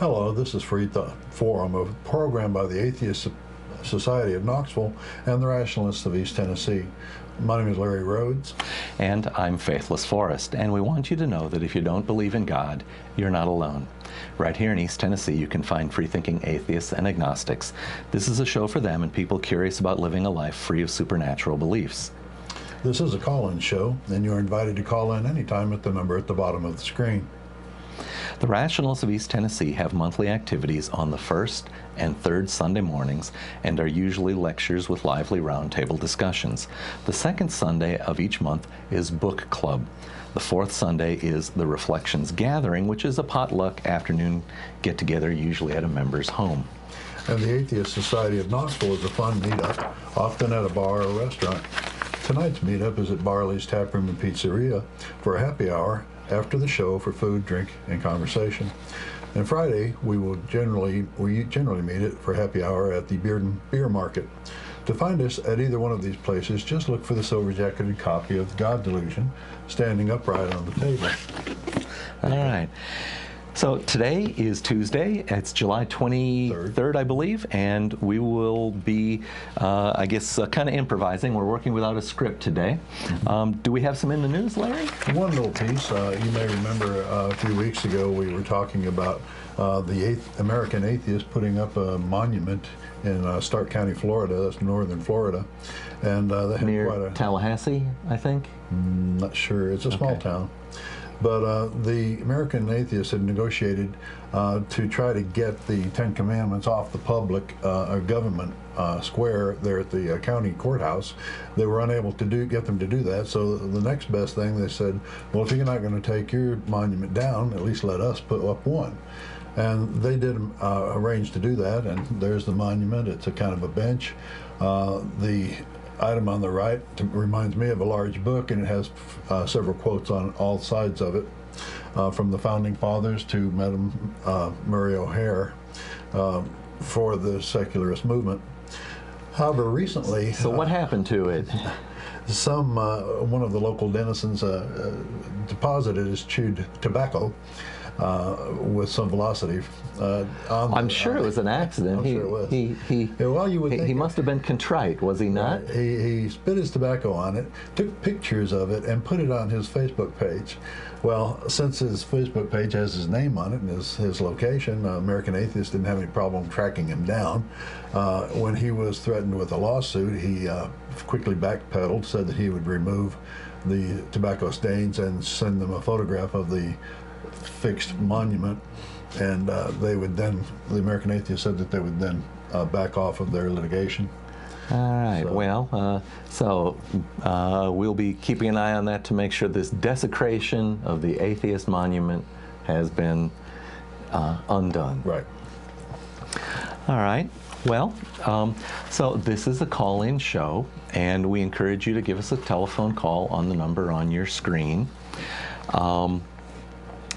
Hello, this is Freethought Forum, a program by the Atheist Society of Knoxville and the Rationalists of East Tennessee. My name is Larry Rhodes. And I'm Faithless Forrest, and we want you to know that if you don't believe in God, you're not alone. Right here in East Tennessee, you can find free-thinking atheists and agnostics. This is a show for them and people curious about living a life free of supernatural beliefs. This is a call-in show, and you're invited to call in anytime at the number at the bottom of the screen. The Rationalists of East Tennessee have monthly activities on the first and third Sunday mornings and are usually lectures with lively roundtable discussions. The second Sunday of each month is Book Club. The fourth Sunday is the Reflections Gathering, which is a potluck afternoon get-together usually at a member's home. And the Atheist Society of Knoxville is a fun meetup, often at a bar or restaurant. Tonight's meetup is at Barley's Taproom and Pizzeria for a happy hour after the show for food, drink, and conversation. And Friday, we generally meet it for happy hour at the Beer Market. To find us at either one of these places, just look for the silver-jacketed copy of God Delusion standing upright on the table. All right. So today is Tuesday. It's July 23rd, I believe, and we will be, I guess, kind of improvising. We're working without a script today. Do we have some in the news, Larry? One little piece. You may remember a few weeks ago we were talking about the American atheists putting up a monument in Stark County, Florida. That's northern Florida. And they had near quite a... Tallahassee, I think? Not sure. It's a small town. But the American atheists had negotiated to try to get the Ten Commandments off the public government square there at the county courthouse. They were unable to get them to do that, so the next best thing they said, well, if you're not going to take your monument down, at least let us put up one. And they did arrange to do that, and there's the monument. It's a kind of a bench. The item on the right reminds me of a large book, and it has several quotes on all sides of it, from the Founding Fathers to Madame Murray O'Hare for the secularist movement. However, recently... So what happened to it? One of the local denizens deposited his chewed tobacco with some velocity. I'm sure it was an accident. I'm sure it was. He must have been contrite, was he not? He spit his tobacco on it, took pictures of it, and put it on his Facebook page. Well, since his Facebook page has his name on it and his location, American Atheist didn't have any problem tracking him down. When he was threatened with a lawsuit, he quickly backpedaled, said that he would remove the tobacco stains and send them a photograph of the fixed monument, and they would then, the American Atheist said that they would then back off of their litigation. All right, so, we'll be keeping an eye on that to make sure this desecration of the atheist monument has been undone. Right. All right. Well, so this is a call-in show, and we encourage you to give us a telephone call on the number on your screen.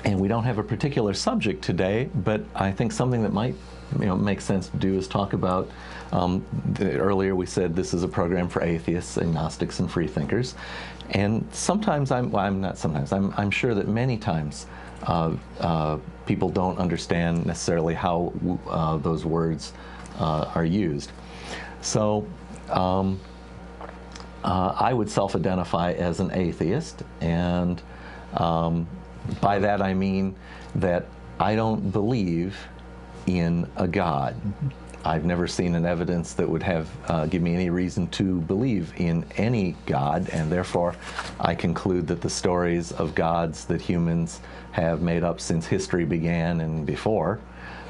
And we don't have a particular subject today, but I think something that might make sense to do is talk about, earlier we said this is a program for atheists, agnostics, and freethinkers. And sometimes, I'm sure that many times people don't understand necessarily how those words are used. So I would self-identify as an atheist, and by that I mean that I don't believe in a God. I've never seen an evidence that would have give me any reason to believe in any God, and therefore I conclude that the stories of gods that humans have made up since history began and before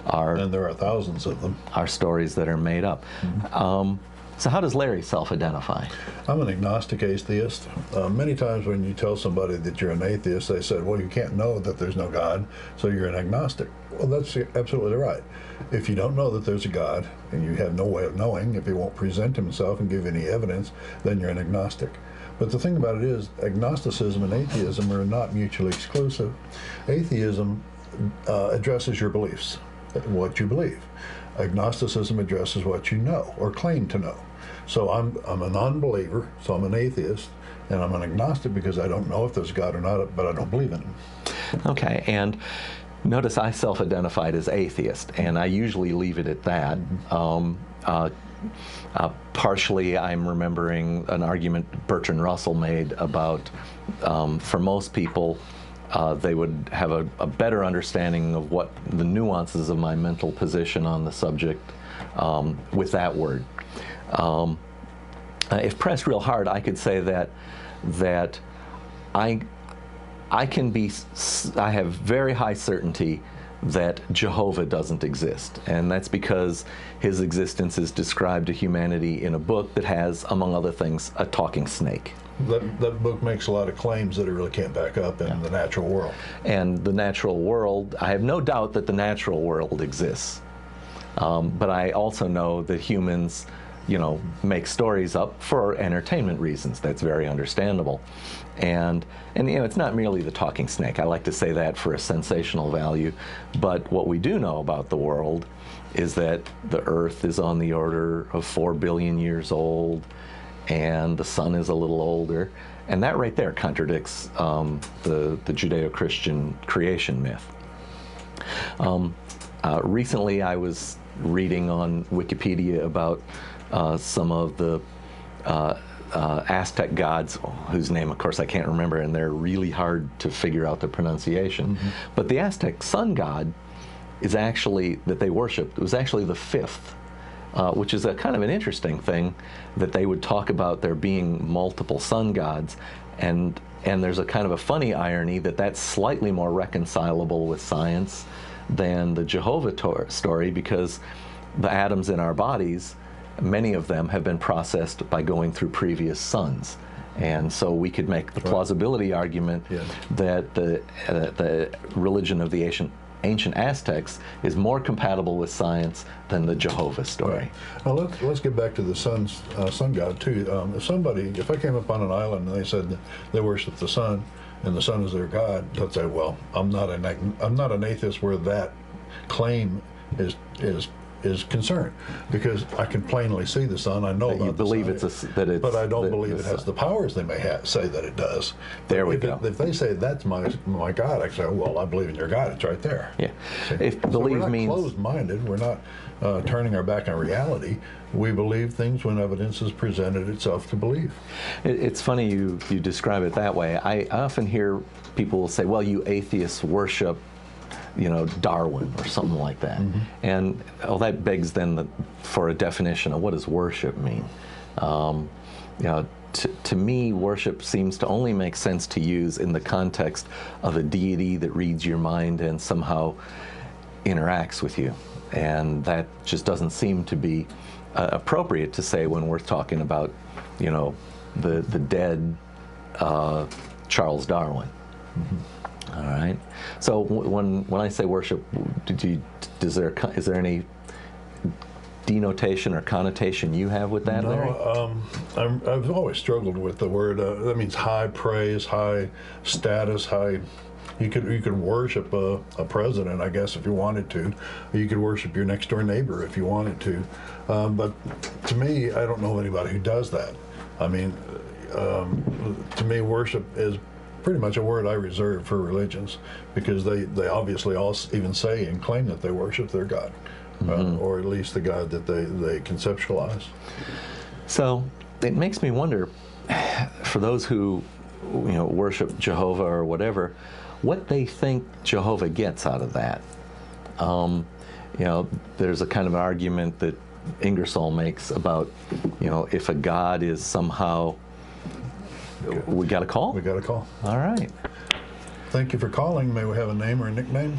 are... And there are thousands of them. ...are stories that are made up. So how does Larry self-identify? I'm an agnostic atheist. Many times when you tell somebody that you're an atheist, they said, well, you can't know that there's no God, so you're an agnostic. Well, that's absolutely right. If you don't know that there's a God, and you have no way of knowing, if he won't present himself and give any evidence, then you're an agnostic. But the thing about it is, agnosticism and atheism are not mutually exclusive. Atheism addresses your beliefs, what you believe. Agnosticism addresses what you know or claim to know. So I'm a non-believer, so I'm an atheist, and I'm an agnostic because I don't know if there's God or not, but I don't believe in him. Okay, and Notice I self-identified as atheist, and I usually leave it at that. Partially, I'm remembering an argument Bertrand Russell made about, for most people, they would have a better understanding of what the nuances of my mental position on the subject with that word. If pressed real hard, I could say that I have very high certainty that Jehovah doesn't exist, and that's because his existence is described to humanity in a book that has, among other things, a talking snake. That book makes a lot of claims that it really can't back up in the natural world. And the natural world, I have no doubt that the natural world exists. But I also know that humans, make stories up for entertainment reasons. That's very understandable. And it's not merely the talking snake. I like to say that for a sensational value. But what we do know about the world is that the Earth is on the order of 4 billion years old, and the sun is a little older. And that right there contradicts the Judeo-Christian creation myth. Recently I was reading on Wikipedia about some of the Aztec gods, whose name, of course, I can't remember, and they're really hard to figure out the pronunciation. Mm-hmm. But the Aztec sun god is actually, that they worshipped, it was actually the fifth, which is a kind of an interesting thing, that they would talk about there being multiple sun gods, and there's a kind of a funny irony that that's slightly more reconcilable with science than the Jehovah story, because the atoms in our bodies, many of them have been processed by going through previous suns. And so we could make the plausibility argument that the religion of the ancient Aztecs is more compatible with science than the Jehovah story. Right. Now let's get back to the sun god too. If I came up on an island and they said that they worship the sun and the sun is their god, I'd say, well, I'm not an atheist where that claim is concerned, because I can plainly see the sun. I know that you believe but I don't believe it has the powers they may say that it does. There we go. If they say that's my God, I say, well, I believe in your God. It's right there. Yeah. If so believe we're not means closed-minded. We're not turning our back on reality. We believe things when evidence has presented itself to believe. It's funny you describe it that way. I often hear people will say, well, you atheists worship Darwin or something like that. Mm-hmm. And that begs then for a definition of what does worship mean. To me, worship seems to only make sense to use in the context of a deity that reads your mind and somehow interacts with you. And that just doesn't seem to be appropriate to say when we're talking about, the dead Charles Darwin. Mm-hmm. All right. So when I say worship, is there any denotation or connotation you have with that, Larry? No, I've always struggled with the word. That means high praise, high status, high. You could worship a president, I guess, if you wanted to. You could worship your next door neighbor if you wanted to. But to me, I don't know anybody who does that. I mean, to me, worship is pretty much a word I reserve for religions, because they obviously all even say and claim that they worship their God, mm-hmm. Or at least the God that they conceptualize. So it makes me wonder, for those who worship Jehovah or whatever, what they think Jehovah gets out of that. There's a kind of argument that Ingersoll makes about, if a God is somehow. We got a call? We got a call. All right. Thank you for calling. May we have a name or a nickname?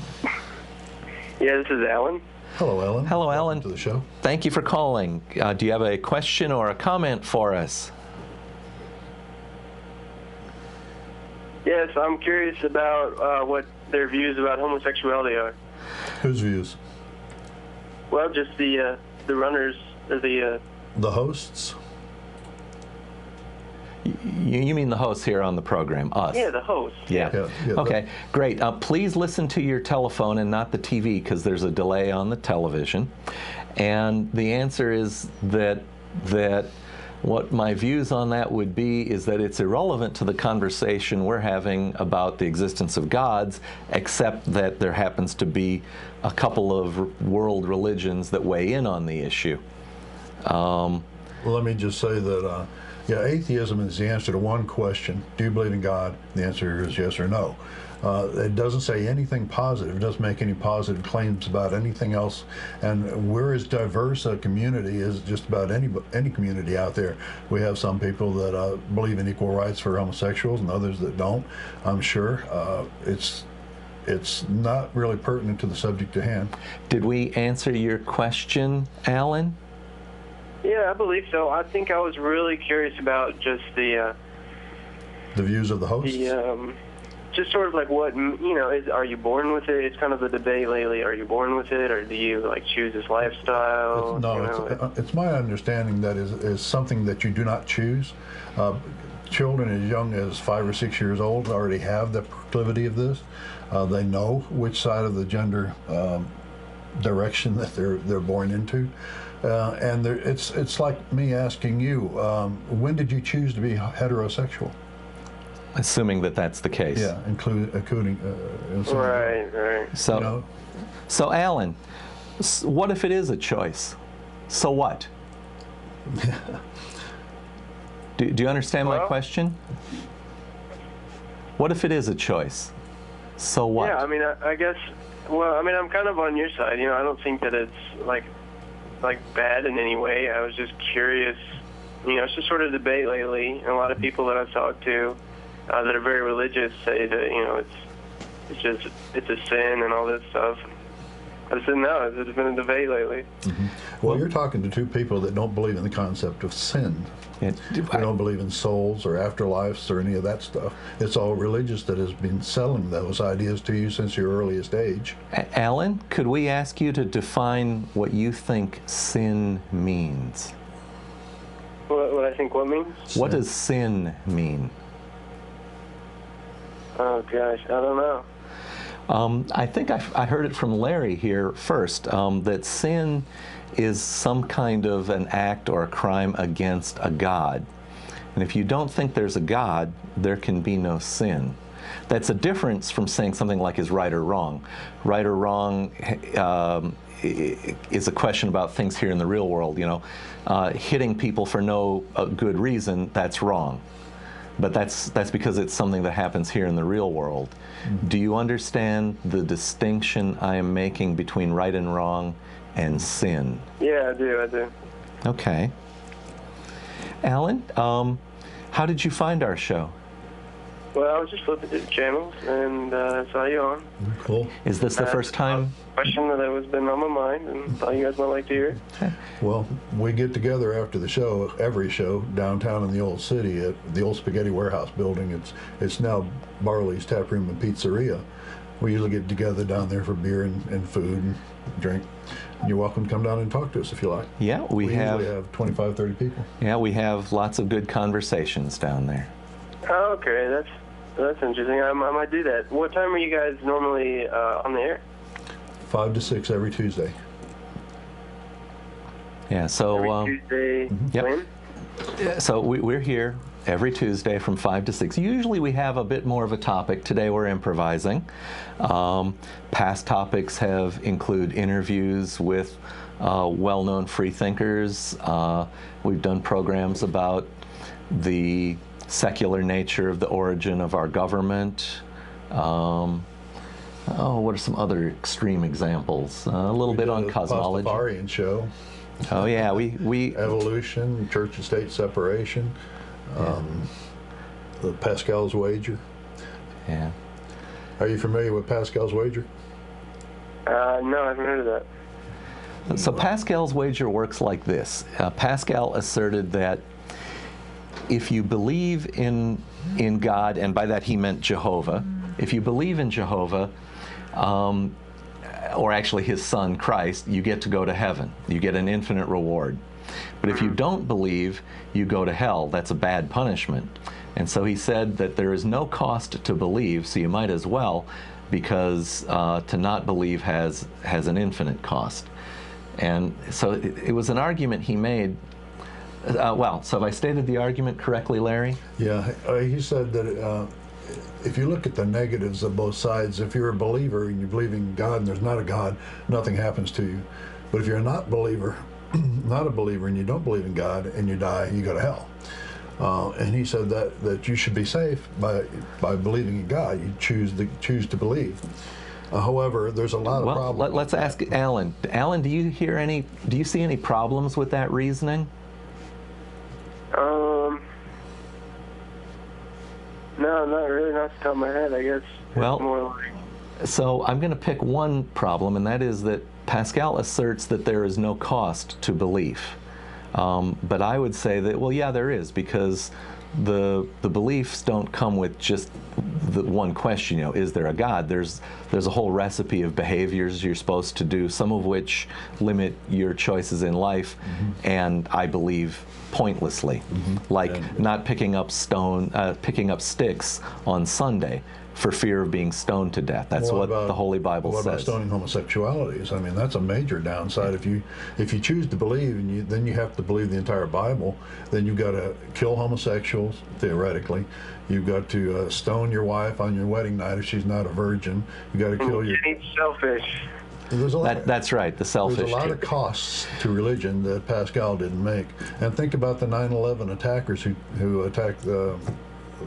Yeah, this is Alan. Hello, Alan. Hello, Alan. Welcome to the show. Thank you for calling. Do you have a question or a comment for us? Yes, I'm curious about what their views about homosexuality are. Whose views? Well, just the runners, or the hosts? You mean the hosts here on the program, us? Yeah, the hosts. Yeah. Okay, great. Please listen to your telephone and not the TV, because there's a delay on the television. And the answer is that What my views on that would be is that it's irrelevant to the conversation we're having about the existence of gods, except that there happens to be a couple of world religions that weigh in on the issue. Well, let me just say that, yeah, atheism is the answer to one question: do you believe in God? The answer is yes or no. It doesn't say anything positive. It doesn't make any positive claims about anything else. And we're as diverse a community as just about any community out there. We have some people that believe in equal rights for homosexuals and others that don't, I'm sure. It's not really pertinent to the subject at hand. Did we answer your question, Alan? Yeah, I believe so. I think I was really curious about just the views of the hosts? Just sort of like what, you know, are you born with it? It's kind of the debate lately. Are you born with it, or do you like choose this lifestyle? It's my understanding that is something that you do not choose. Children as young as 5 or 6 years old already have the proclivity of this. They know which side of the gender direction that they're born into. And it's like me asking you, when did you choose to be heterosexual? Assuming that that's the case. Yeah, including. Right. So, you know, so Alan, what if it is a choice? So what? do you understand my question? What if it is a choice? So what? Yeah, I mean, I guess. Well, I mean, I'm kind of on your side. You know, I don't think that it's like bad in any way. I was just curious. You know, it's just sort of debate lately. And a lot of people that I've talked to that are very religious say that, you know, it's a sin and all this stuff. I said no. There's been a debate lately. Mm-hmm. Well, you're talking to two people that don't believe in the concept of sin. They don't believe in souls or afterlives or any of that stuff. It's all religious that has been selling those ideas to you since your earliest age. Alan, could we ask you to define what you think sin means? What I think what means? What does sin mean? Oh, gosh, I don't know. I think I heard it from Larry here first, that sin is some kind of an act or a crime against a God. And if you don't think there's a God, there can be no sin. That's a difference from saying something like is right or wrong. Right or wrong is a question about things here in the real world. You know, hitting people for no good reason, that's wrong. But that's because it's something that happens here in the real world. Mm-hmm. Do you understand the distinction I am making between right and wrong and sin? Yeah, I do. Okay. Alan, how did you find our show? Well, I was just flipping through the channels and saw you on. Cool. Is this the first time? Question that has been on my mind, and thought you guys might like to hear. Okay. Well, we get together after the show, every show, downtown in the old city at the old Spaghetti Warehouse building. It's now Barley's Tap Room and Pizzeria. We usually get together down there for beer and food and drink. You're welcome to come down and talk to us if you like. Yeah, we usually have 25, 30 people. Yeah, we have lots of good conversations down there. Oh, okay, that's interesting. I might do that. What time are you guys normally on the air? 5 to 6 every Tuesday. Yeah, so every Tuesday. Yep. When? Yeah, so we're here every Tuesday from 5 to 6. Usually we have a bit more of a topic. Today we're improvising. Past topics include interviews with well-known freethinkers. We've done programs about the secular nature of the origin of our government. What are some other extreme examples? A little bit on cosmology. Pastafarian show. Oh yeah, we evolution, church and state separation, the Pascal's wager. Yeah. Are you familiar with Pascal's wager? No, I haven't heard of that. So Pascal's wager works like this. Pascal asserted that if you believe in God, and by that he meant Jehovah, if you believe in Jehovah, or actually his son Christ, you get to go to heaven. You get an infinite reward. But if you don't believe, you go to hell. That's a bad punishment. And so he said that there is no cost to believe, so you might as well, because to not believe has an infinite cost. And so it was an argument he made well, so have I stated the argument correctly, Larry? Yeah, he said that if you look at the negatives of both sides, if you're a believer and you believe in God and there's not a God, nothing happens to you. But if you're not believer, not a believer, and you don't believe in God and you die, you go to hell. And he said that you should be safe by believing in God. You choose to believe. However, there's a lot of problems. Let's ask Alan. Alan, do you see any problems with that reasoning? No, not really. Not off the top of my head, I guess. Well, it's more like... So I'm going to pick one problem, and that is that Pascal asserts that there is no cost to belief. But I would say that, well, yeah, there is, because the beliefs don't come with just the one question, is there a God? There's a whole recipe of behaviors you're supposed to do, some of which limit your choices in life, and I believe pointlessly, like not picking up sticks on Sunday for fear of being stoned to death. That's what the Holy Bible says. What about stoning homosexualities? I mean, that's a major downside. If you choose to believe, and then you have to believe the entire Bible, then you've got to kill homosexuals, theoretically. You've got to stone your wife on your wedding night if she's not a virgin. You've got to kill your... selfish. That's right, the selfish. There's a lot of costs to religion that Pascal didn't make. And think about the 9/11 attackers who attacked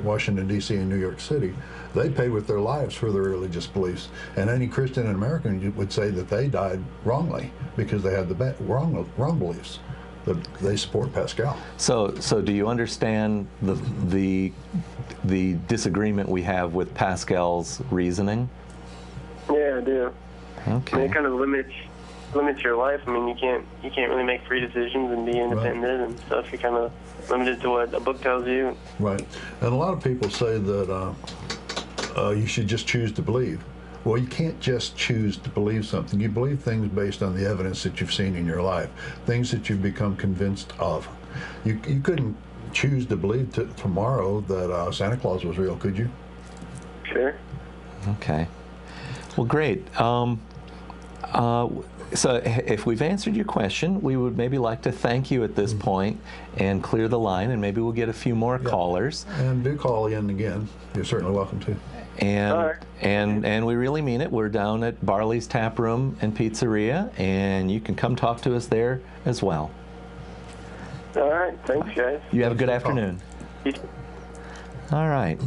Washington, D.C. and New York City. They paid with their lives for their religious beliefs. And any Christian and American would say that they died wrongly because they had the wrong beliefs. They support Pascal. So do you understand the disagreement we have with Pascal's reasoning? Yeah, I do. Okay. I mean, it kind of limits your life. I mean, you can't really make free decisions and be independent and stuff. You're kind of limited to what a book tells you. Right. And a lot of people say that you should just choose to believe. Well, you can't just choose to believe something. You believe things based on the evidence that you've seen in your life, things that you've become convinced of. You couldn't choose to believe tomorrow that Santa Claus was real, could you? Sure. Okay. Well, great. So if we've answered your question, we would maybe like to thank you at this point and clear the line, and maybe we'll get a few more callers. And do call in again. You're certainly welcome to. And we really mean it. We're down at Barley's Tap Room and Pizzeria, and you can come talk to us there as well. All right. Thanks, guys. You have a good afternoon. All right.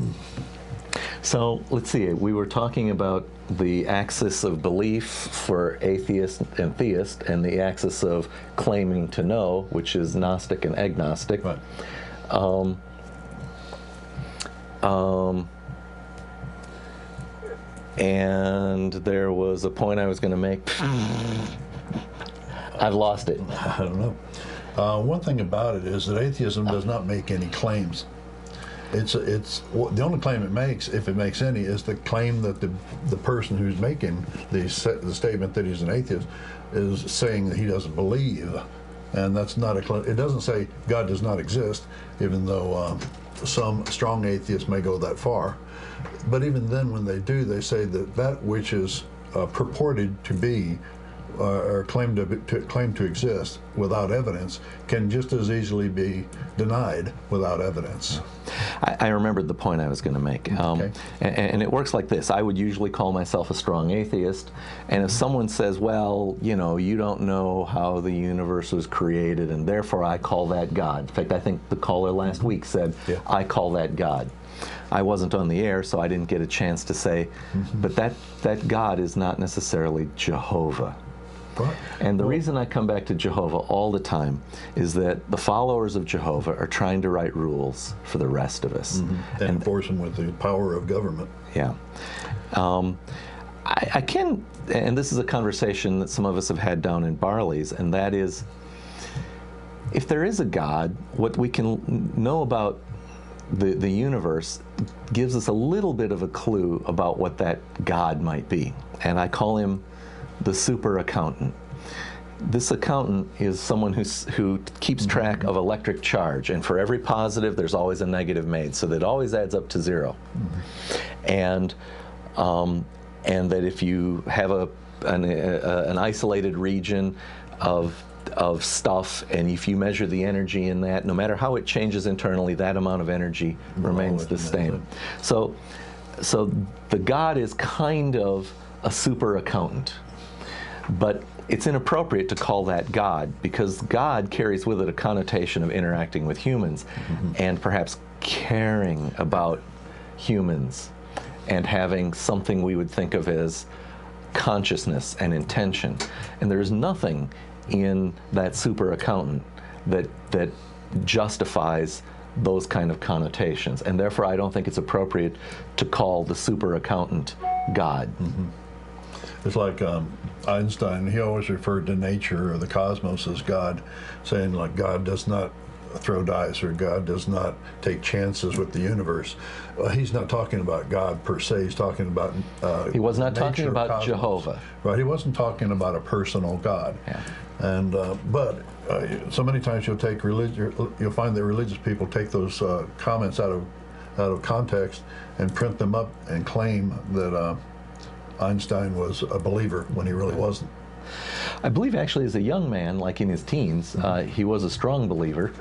So let's see. We were talking about the axis of belief for atheist and theist, and the axis of claiming to know, which is Gnostic and agnostic. Right. And there was a point I was going to make. I've lost it. I don't know. One thing about it is that atheism does not make any claims. It's the only claim it makes, if it makes any, is the claim that the person who's making the statement that he's an atheist is saying that he doesn't believe, and that's not a claim. It doesn't say God does not exist, even though some strong atheists may go that far. But even then, when they do, they say that which is purported to be or claim to exist without evidence can just as easily be denied without evidence. I remembered the point I was going to make. Okay. And it works like this. I would usually call myself a strong atheist, and if someone says, well, you don't know how the universe was created, and therefore I call that God. In fact, I think the caller last week said, I call that God. I wasn't on the air, so I didn't get a chance to say, but that God is not necessarily Jehovah. And the reason I come back to Jehovah all the time is that the followers of Jehovah are trying to write rules for the rest of us. And enforce them with the power of government. Yeah. I can, and this is a conversation that some of us have had down in Barley's, and that is, if there is a God, what we can know about the universe gives us a little bit of a clue about what that God might be. And I call him the super accountant. This accountant is someone who keeps track of electric charge, and for every positive there's always a negative made, so that it always adds up to zero. And that if you have an isolated region of of stuff, and if you measure the energy in that, no matter how it changes internally, that amount of energy remains the same. So the God is kind of a super accountant, but it's inappropriate to call that God, because God carries with it a connotation of interacting with humans and perhaps caring about humans and having something we would think of as consciousness and intention. And there's nothing in that super accountant that justifies those kind of connotations. And therefore I don't think it's appropriate to call the super accountant God. It's like Einstein, he always referred to nature or the cosmos as God, saying like God does not throw dice or God does not take chances with the universe. He's not talking about God per se, he's talking about he was not talking about cosmos. Jehovah. Right, he wasn't talking about a personal God. Yeah. And but so many times you'll find that religious people take those comments out of context and print them up and claim that Einstein was a believer when he really wasn't. I believe actually as a young man, like in his teens, he was a strong believer,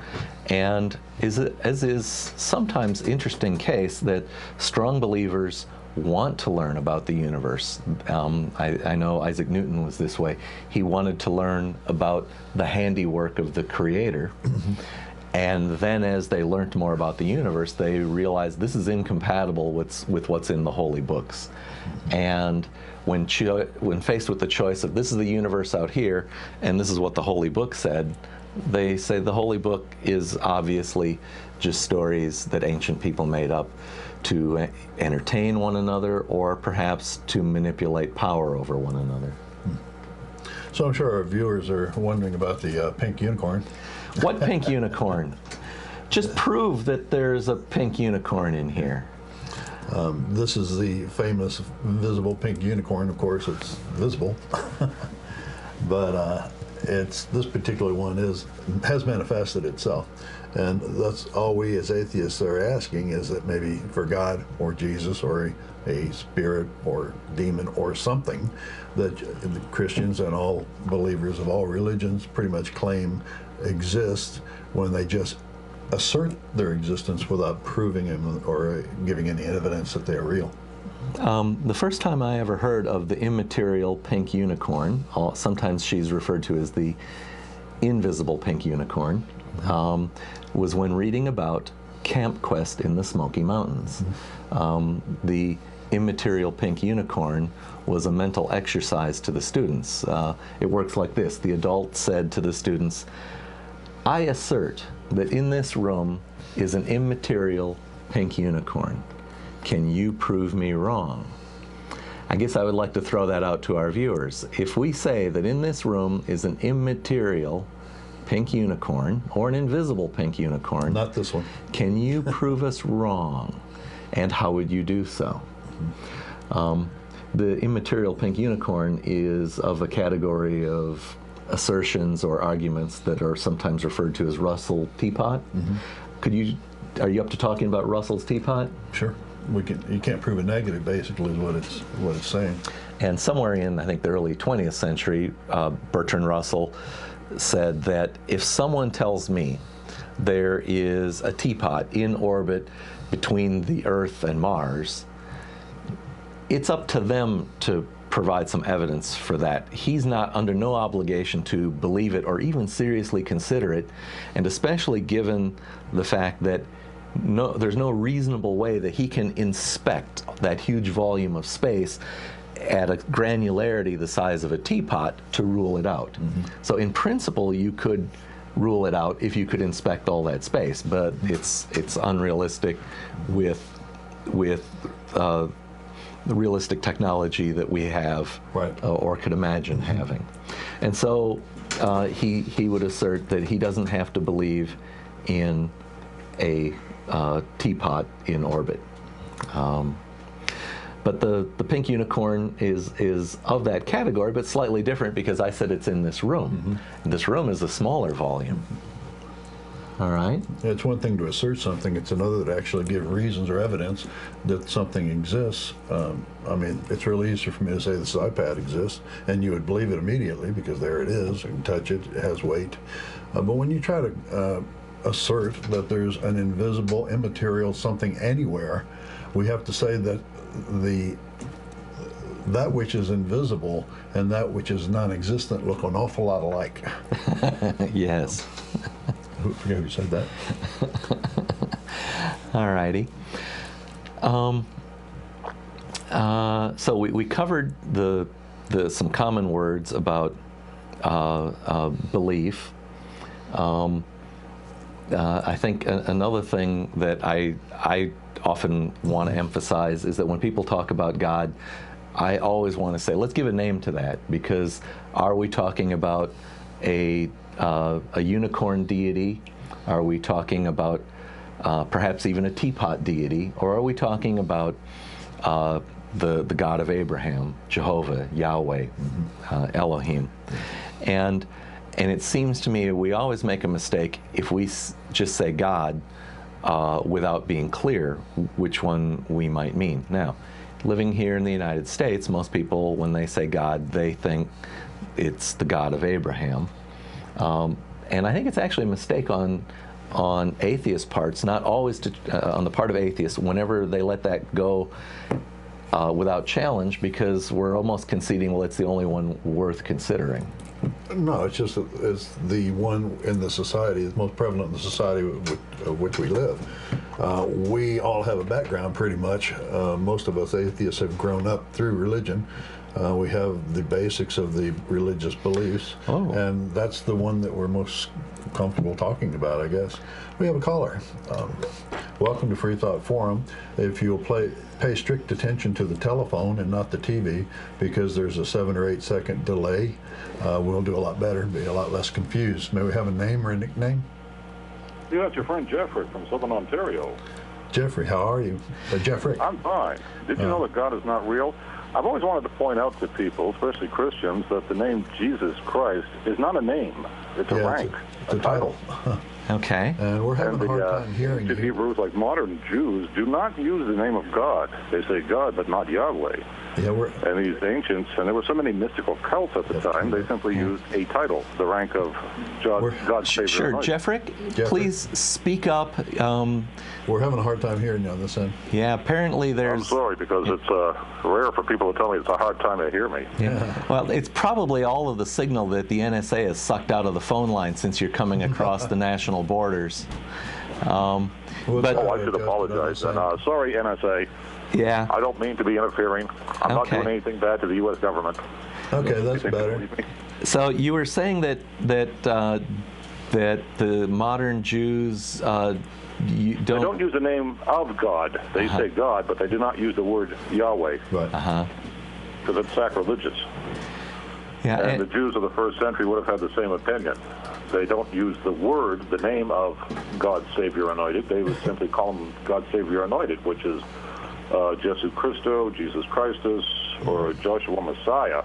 and as is sometimes interesting case that strong believers want to learn about the universe. I know Isaac Newton was this way. He wanted to learn about the handiwork of the Creator. And then as they learned more about the universe, they realized this is incompatible with what's in the holy books. And when faced with the choice of this is the universe out here and this is what the holy book said, they say the holy book is obviously just stories that ancient people made up to entertain one another or perhaps to manipulate power over one another. So I'm sure our viewers are wondering about the pink unicorn. What pink unicorn? Just prove that there's a pink unicorn in here. This is the famous invisible pink unicorn. Of course, it's visible, but this particular one has manifested itself, and that's all we as atheists are asking, is that maybe for God or Jesus or a spirit or demon or something that the Christians and all believers of all religions pretty much claim exists, when they just assert their existence without proving them or giving any evidence that they are real. The first time I ever heard of the immaterial pink unicorn, sometimes she's referred to as the invisible pink unicorn, was when reading about Camp Quest in the Smoky Mountains. The immaterial pink unicorn was a mental exercise to the students. It works like this. The adult said to the students, I assert that in this room is an immaterial pink unicorn. Can you prove me wrong? I guess I would like to throw that out to our viewers. If we say that in this room is an immaterial pink unicorn or an invisible pink unicorn, not this one, can you prove us wrong? And how would you do so? The immaterial pink unicorn is of a category of assertions or arguments that are sometimes referred to as Russell teapot. Are you up to talking about Russell's teapot? Sure. You can't prove a negative, basically, is what it's saying. And somewhere in, I think, the early 20th century, Bertrand Russell said that if someone tells me there is a teapot in orbit between the Earth and Mars, it's up to them to provide some evidence for that. He's not under no obligation to believe it or even seriously consider it, and especially given the fact that there's no reasonable way that he can inspect that huge volume of space at a granularity the size of a teapot to rule it out. So in principle you could rule it out if you could inspect all that space, but it's unrealistic with the realistic technology that we have, right, or could imagine having. And so he would assert that he doesn't have to believe in a teapot in orbit. But the pink unicorn is of that category, but slightly different because I said it's in this room. This room is a smaller volume. All right. It's one thing to assert something, it's another to actually give reasons or evidence that something exists. I mean, it's really easy for me to say this iPad exists, and you would believe it immediately because there it is, you can touch it, it has weight. But when you try to assert that there's an invisible, immaterial something anywhere, we have to say that that which is invisible and that which is non-existent look an awful lot alike. Yes. I forget who said that. All righty. So we covered some common words about belief. I think another thing that I often want to emphasize is that when people talk about God, I always want to say, let's give a name to that, because are we talking about a unicorn deity? Are we talking about perhaps even a teapot deity? Or are we talking about the God of Abraham, Jehovah, Yahweh, Elohim? And it seems to me we always make a mistake if we just say God without being clear which one we might mean. Now, living here in the United States, most people, when they say God, they think it's the God of Abraham. And I think it's actually a mistake on atheist parts, not always on the part of atheists, whenever they let that go without challenge, because we're almost conceding, well, it's the only one worth considering. No, it's just it's the one in the society, it's most prevalent in the society of which we live. We all have a background, pretty much. Most of us atheists have grown up through religion. We have the basics of the religious beliefs, and that's the one that we're most comfortable talking about, I guess. We have a caller. Welcome to Freethought Forum. If you'll pay strict attention to the telephone and not the TV, because there's a 7 or 8 second delay, we'll do a lot better, be a lot less confused. May we have a name or a nickname? Yeah, it's your friend Jeffrey from Southern Ontario. Jeffrey, how are you? Jeffrey. I'm fine. Did you know that God is not real? I've always wanted to point out to people, especially Christians, that the name Jesus Christ is not a name. It's a rank, it's a title. Okay. And we're having a hard time hearing you. Hebrews, like modern Jews, do not use the name of God. They say God, but not Yahweh. Yeah, and these ancients, and there were so many mystical cults at the time, they simply used a title, the rank of God's Savior. Sure, Jeffrey, please speak up. We're having a hard time hearing you on this end. Yeah, apparently there's... I'm sorry, because it's rare for people to tell me it's a hard time to hear me. Yeah. Well, it's probably all of the signal that the NSA has sucked out of the phone line since you're coming across the national borders. But I should apologize. And sorry, NSA. Yeah. I don't mean to be interfering. I'm not doing anything bad to the U.S. government. Okay, that's better. So you were saying that the modern Jews they don't use the name of God. They say God, but they do not use the word Yahweh. Right. Because it's sacrilegious. Yeah. And the Jews of the first century would have had the same opinion. They don't use the word, the name of God's Savior Anointed. They would simply call him God's Savior Anointed, which is Jesu Christo, Jesus Christus, or Joshua Messiah.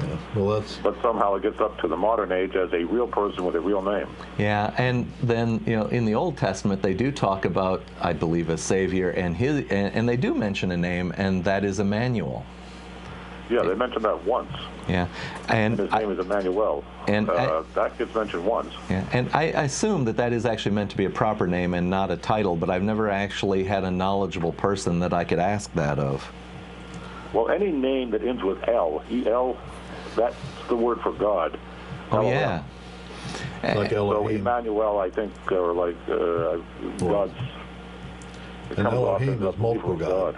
Yeah. Well, but somehow it gets up to the modern age as a real person with a real name. Yeah, and then in the Old Testament they do talk about, I believe, a Savior, and and they do mention a name, and that is Emmanuel. Yeah, they mentioned that once. Yeah, and his name is Emmanuel. And that gets mentioned once. Yeah, and I assume that is actually meant to be a proper name and not a title, but I've never actually had a knowledgeable person that I could ask that of. Well, any name that ends with L, E-L, that's the word for God. Oh, yeah. Like so Emmanuel, I think, or like God's... And Elohim is multiple God.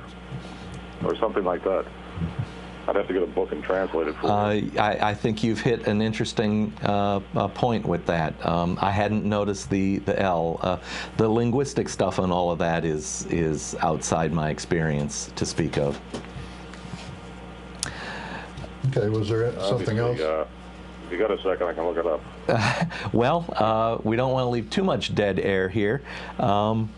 Or something like that. I'd have to get a book and translate it for you. I think you've hit an interesting point with that. I hadn't noticed the L. The linguistic stuff on all of that is outside my experience to speak of. Okay, was there something else? If you got a second, I can look it up. Well, we don't want to leave too much dead air here. On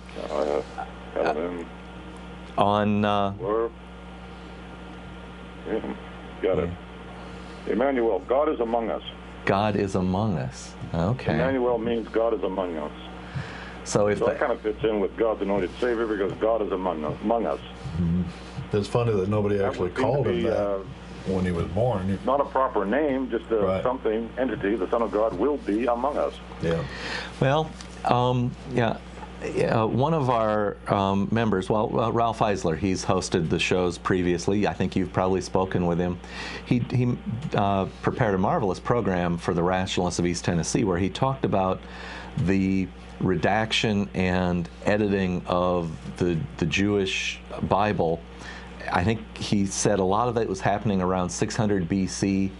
got it. Emmanuel, God is among us. God is among us. Okay. Emmanuel means God is among us. So if that kind of fits in with God's anointed Savior, because God is among us. Mm-hmm. It's funny that nobody actually called him that when he was born. Not a proper name, just something, entity, the Son of God will be among us. Yeah. Well, one of our members, Ralph Eisler, he's hosted the shows previously. I think you've probably spoken with him. He prepared a marvelous program for the Rationalists of East Tennessee where he talked about the redaction and editing of the Jewish Bible. I think he said a lot of it was happening around 600 BC,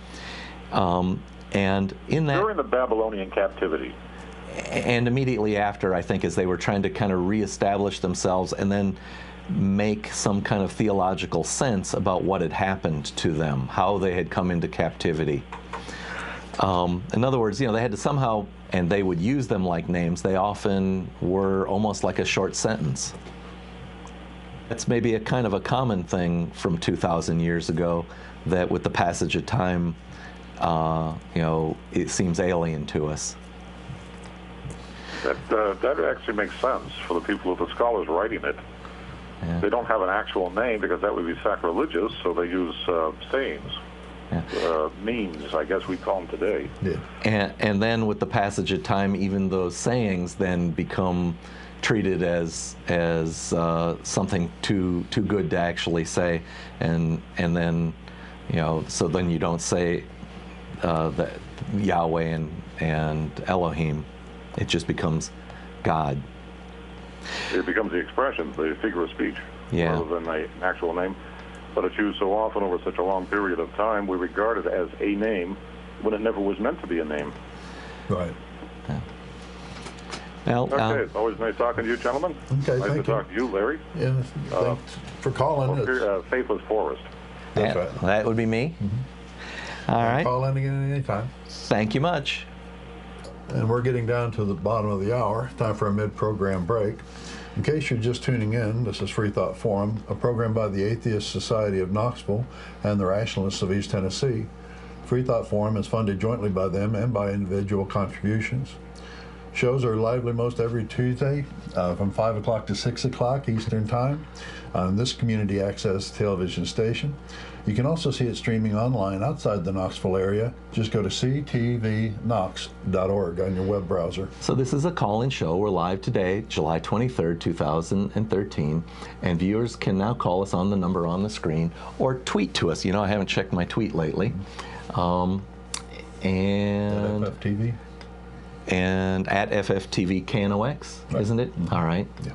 and in that during the Babylonian captivity, and immediately after, I think, as they were trying to kind of reestablish themselves and then make some kind of theological sense about what had happened to them, how they had come into captivity. In other words, they had to somehow, and they would use them like names. They often were almost like a short sentence. That's maybe a kind of a common thing from 2,000 years ago, that with the passage of time, it seems alien to us. That actually makes sense for the people, the scholars writing it. Yeah. They don't have an actual name because that would be sacrilegious, so they use sayings. Yeah. Memes, I guess we call them today. Yeah. And then with the passage of time, even those sayings then become treated as something too good to actually say, and then so then you don't say that Yahweh and Elohim. It just becomes God. It becomes the expression, the figure of speech, rather than an actual name. But it's used so often over such a long period of time, we regard it as a name when it never was meant to be a name. Right. Yeah. Well, okay, it's always nice talking to you, gentlemen. Okay, nice to talk to you, Larry. Yeah, thanks for calling. Faithless Forest. That's right. That would be me. Mm-hmm. All right. Call in again anytime. Thank you much. And we're getting down to the bottom of the hour. Time for a mid-program break. In case you're just tuning in, this is Freethought Forum, a program by the Atheist Society of Knoxville and the Rationalists of East Tennessee. Freethought Forum is funded jointly by them and by individual contributions. Shows are lively most every Tuesday from 5 o'clock to 6 o'clock Eastern Time on this community access television station. You can also see it streaming online outside the Knoxville area. Just go to ctvknox.org on your web browser. So this is a call-in show. We're live today, July 23rd, 2013, and viewers can now call us on the number on the screen or tweet to us. I haven't checked my tweet lately. And FFTV? And at FFTV KNOX, right. Isn't it? All right. Yeah.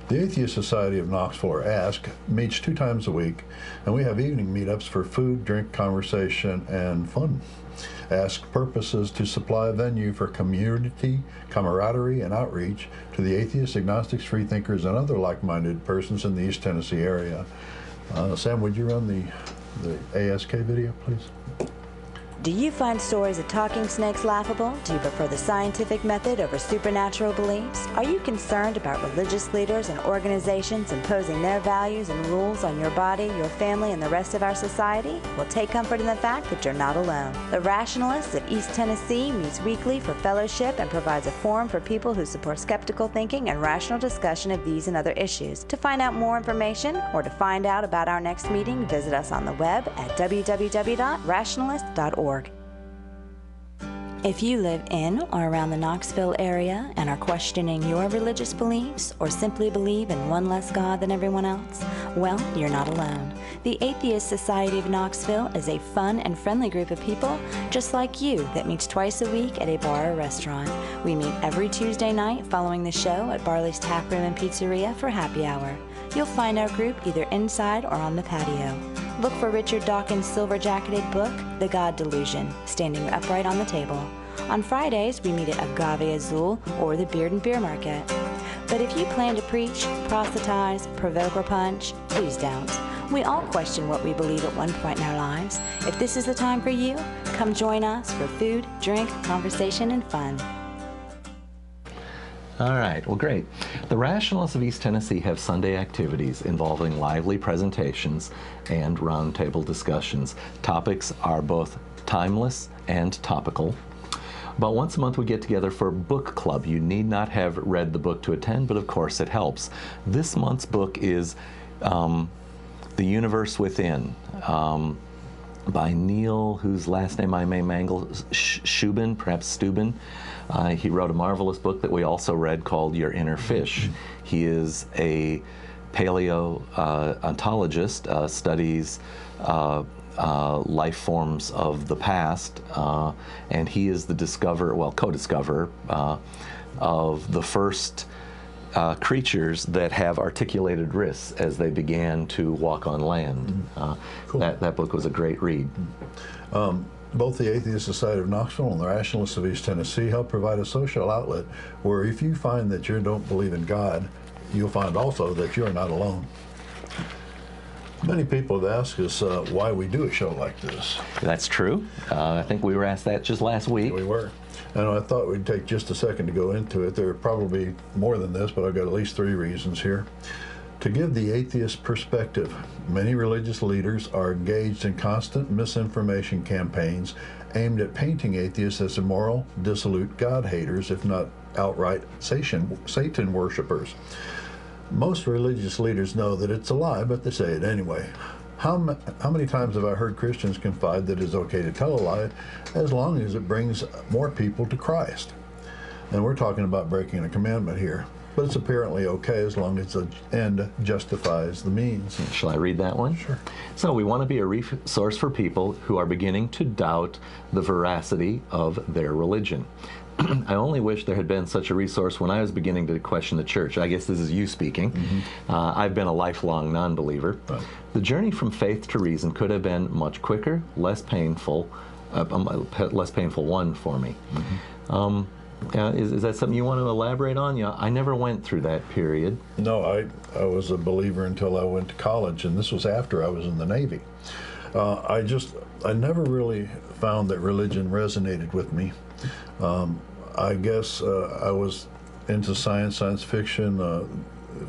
The Atheist Society of Knoxville, or ASK, meets 2 times a week, and we have evening meetups for food, drink, conversation, and fun. ASK purpose is to supply a venue for community, camaraderie, and outreach to the atheists, agnostics, freethinkers, and other like-minded persons in the East Tennessee area. Sam, would you run the ASK video, please? Do you find stories of talking snakes laughable? Do you prefer the scientific method over supernatural beliefs? Are you concerned about religious leaders and organizations imposing their values and rules on your body, your family, and the rest of our society? Well, take comfort in the fact that you're not alone. The Rationalists of East Tennessee meets weekly for fellowship and provides a forum for people who support skeptical thinking and rational discussion of these and other issues. To find out more information or to find out about our next meeting, visit us on the web at www.rationalist.org. If you live in or around the Knoxville area and are questioning your religious beliefs or simply believe in one less God than everyone else, well, you're not alone. The Atheist Society of Knoxville is a fun and friendly group of people just like you that meets twice a week at a bar or restaurant. We meet every Tuesday night following the show at Barley's Tap Room and Pizzeria for happy hour. You'll find our group either inside or on the patio. Look for Richard Dawkins' silver-jacketed book, The God Delusion, standing upright on the table. On Fridays, we meet at Agave Azul or the Beard and Beer Market. But if you plan to preach, proselytize, provoke, or punch, please don't. We all question what we believe at one point in our lives. If this is the time for you, come join us for food, drink, conversation, and fun. All right, well, great. The Rationalists of East Tennessee have Sunday activities involving lively presentations and roundtable discussions. Topics are both timeless and topical. About once a month we get together for book club. You need not have read the book to attend, but of course it helps. This month's book is The Universe Within, by Neil, whose last name I may mangle, Shubin, perhaps Steuben. He wrote a marvelous book that we also read called Your Inner Fish. He is a paleontologist, studies life forms of the past, and he is the co-discoverer of the first creatures that have articulated wrists as they began to walk on land. Cool. That book was a great read. Both the Atheist Society of Knoxville and the Rationalists of East Tennessee help provide a social outlet where if you find that you don't believe in God, you'll find also that you're not alone. Many people have asked us why we do a show like this. That's true. I think we were asked that just last week. We were. And I thought we'd take just a second to go into it. There are probably more than this, but I've got at least 3 reasons here. To give the atheist perspective, many religious leaders are engaged in constant misinformation campaigns aimed at painting atheists as immoral, dissolute God haters, if not outright Satan worshipers. Most religious leaders know that it's a lie, but they say it anyway. How many times have I heard Christians confide that it's okay to tell a lie as long as it brings more people to Christ? And we're talking about breaking a commandment here. But it's apparently okay as long as the end justifies the means. Shall I read that one? Sure. So we want to be a resource for people who are beginning to doubt the veracity of their religion. I only wish there had been such a resource when I was beginning to question the church. I guess this is you speaking. I've been a lifelong non-believer. Right. The journey from faith to reason could have been much quicker, less painful one for me. Is that something you want to elaborate on? Yeah, I never went through that period. No, I was a believer until I went to college, and this was after I was in the Navy. I never really found that religion resonated with me. I guess I was into science fiction,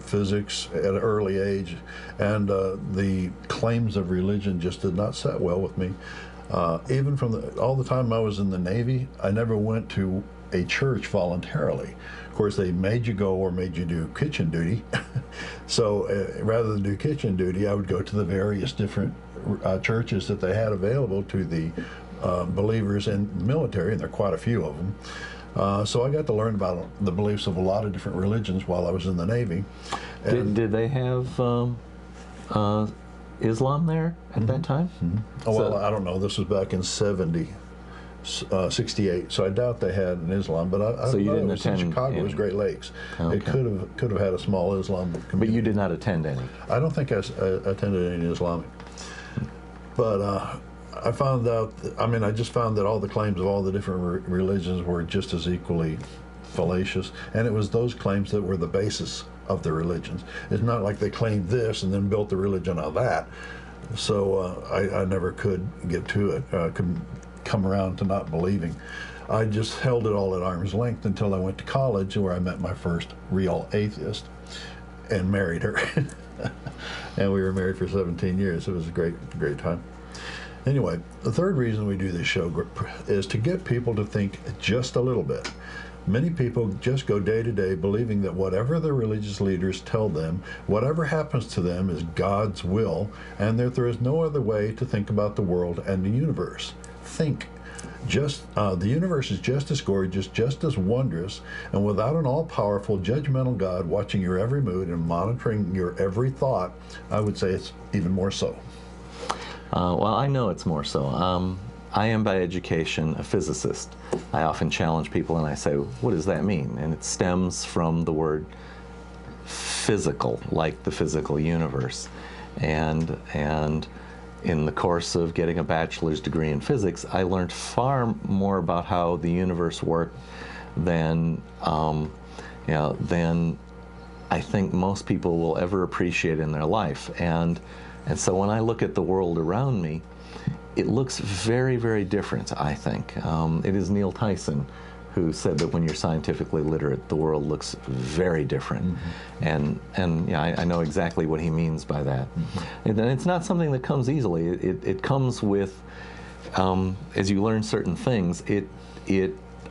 physics at an early age, and the claims of religion just did not set well with me. Even from all the time I was in the Navy, I never went to a church voluntarily. Of course, they made you go or made you do kitchen duty. So rather than do kitchen duty, I would go to the various different churches that they had available to the believers in the military, and there are quite a few of them. So I got to learn about the beliefs of a lot of different religions while I was in the Navy. Did they have Islam there at that time? Oh, well, I don't know. This was back in 68, so I doubt they had an Islam. But I so you didn't it was in attend Chicago. It was Great Lakes. Okay. It could have had a small Islam community. But you did not attend any? I don't think I attended any Islamic. But I found out, I just found that all the claims of all the different religions were just as equally fallacious, and it was those claims that were the basis of the religions. It's not like they claimed this and then built the religion on that. So I never could get to it, couldn't come around to not believing. I just held it all at arm's length until I went to college, where I met my first real atheist and married her. And we were married for 17 years. It was a great time. Anyway, the third reason we do this show is to get people to think just a little bit. Many people just go day to day believing that whatever the religious leaders tell them, whatever happens to them is God's will, and that there is no other way to think about the world and the universe. Think. The universe is just as gorgeous, just as wondrous, and without an all-powerful, judgmental God watching your every mood and monitoring your every thought, I would say it's even more so. Well, I know it's more so. I am by education a physicist. I often challenge people and I say, what does that mean? And it stems from the word physical, like the physical universe. And in the course of getting a bachelor's degree in physics, I learned far more about how the universe worked than I think most people will ever appreciate in their life. And so when I look at the world around me, it looks very, very different, I think. It is Neil Tyson who said that when you're scientifically literate, the world looks very different. And I know exactly what he means by that. And it's not something that comes easily. It comes with as you learn certain things, it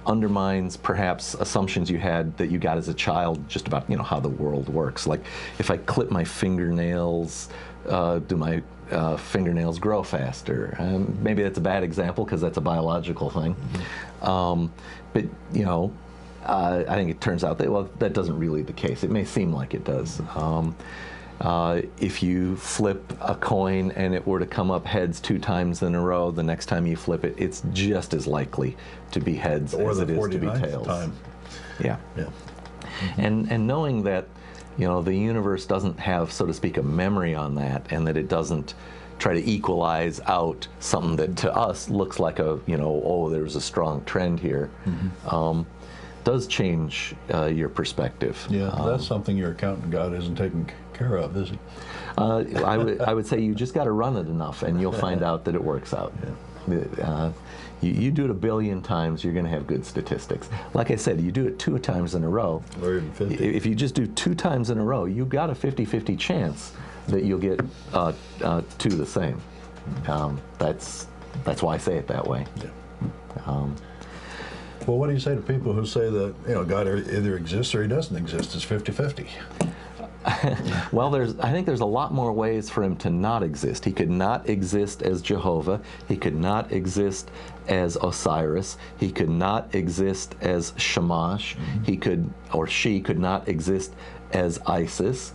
undermines perhaps assumptions you had that you got as a child just about how the world works. Like if I clip my fingernails, do my fingernails grow faster? Maybe that's a bad example because that's a biological thing. But I think it turns out that that doesn't really the case. It may seem like it does. If you flip a coin and it were to come up heads 2 times in a row, the next time you flip it, it's just as likely to be heads as it is to be tails. Time. Yeah. And knowing that, the universe doesn't have, so to speak, a memory on that, and that it doesn't try to equalize out something that to us looks like there's a strong trend here, does change your perspective. Yeah, that's something your accountant God isn't taking care of, is he? I would say you just got to run it enough, and you'll find out that it works out. Yeah. You do it 1 billion times, you're going to have good statistics. Like I said, you do it 2 times in a row. Or even 50. If you just do 2 times in a row, you've got a 50-50 chance that you'll get 2 the same. That's why I say it that way. Yeah. Well, what do you say to people who say that God either exists or he doesn't exist? It's 50-50. Well, I think there's a lot more ways for him to not exist. He could not exist as Jehovah. He could not exist as Osiris. He could not exist as Shamash. He could, or she could not exist as Isis.